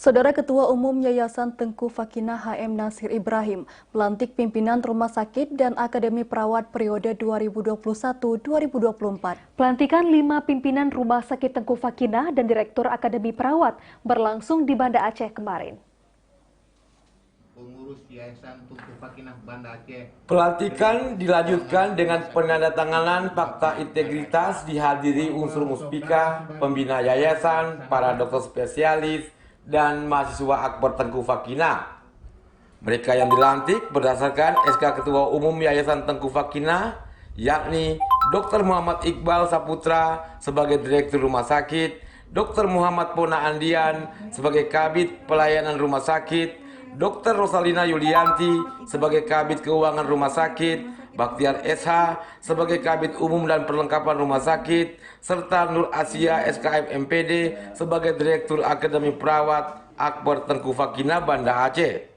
Saudara Ketua Umum Yayasan Tengku Fakinah HM Nasir Ibrahim melantik pimpinan Rumah Sakit dan Akademi Perawat periode 2021-2024. Pelantikan 5 pimpinan Rumah Sakit Tengku Fakinah dan Direktur Akademi Perawat berlangsung di Banda Aceh kemarin. Pengurus Yayasan Tengku Fakinah Banda Aceh. Pelantikan dilanjutkan dengan penandatanganan fakta integritas dihadiri unsur muspika, pembina yayasan, para dokter spesialis, dan mahasiswa Akbar Tengku Fakinah. Mereka yang dilantik berdasarkan SK Ketua Umum Yayasan Tengku Fakinah, yakni Dr. Muhammad Iqbal Saputra sebagai Direktur Rumah Sakit, Dr. Muhammad Pona Andian sebagai Kabid Pelayanan Rumah Sakit, Dr. Rosalina Yulianti sebagai Kabid Keuangan Rumah Sakit, Bakhtiar SH sebagai Kabid Umum dan Perlengkapan Rumah Sakit, serta Nur Asia SKM MPD sebagai Direktur Akademi Perawat Akbar Tengku Fakinah Banda Aceh.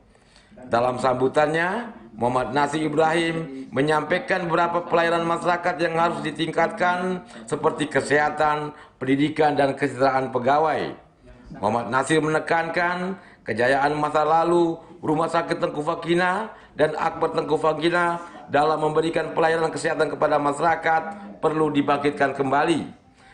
Dalam sambutannya, Muhammad Nasir Ibrahim menyampaikan beberapa pelayanan masyarakat yang harus ditingkatkan seperti kesehatan, pendidikan, dan kesejahteraan pegawai. Muhammad Nasir menekankan kejayaan masa lalu Rumah Sakit Tengku Fakinah dan Akbar Tengku Fakinah dalam memberikan pelayanan kesehatan kepada masyarakat perlu dibangkitkan kembali.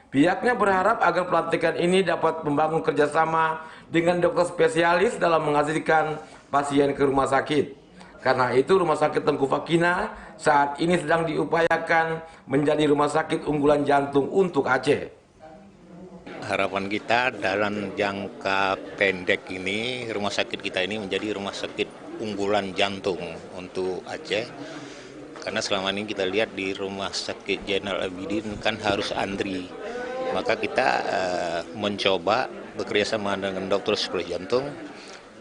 Pihaknya berharap agar pelantikan ini dapat membangun kerjasama dengan dokter spesialis dalam menghasilkan pasien ke rumah sakit. Karena itu Rumah Sakit Tengku Fakinah saat ini sedang diupayakan menjadi rumah sakit unggulan jantung untuk Aceh. Harapan kita dalam jangka pendek ini, rumah sakit kita ini menjadi rumah sakit unggulan jantung untuk Aceh. Karena selama ini kita lihat di Rumah Sakit Zainal Abidin kan harus antri. Maka kita mencoba bekerjasama dengan dokter spesialis jantung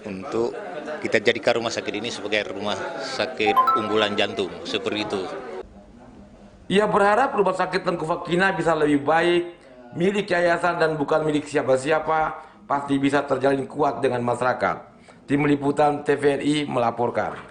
untuk kita jadikan rumah sakit ini sebagai rumah sakit unggulan jantung, seperti itu. Ia berharap Rumah Sakit Tengku Fakinah bisa lebih baik, milik yayasan dan bukan milik siapa-siapa, pasti bisa terjalin kuat dengan masyarakat. Tim Liputan TVRI melaporkan.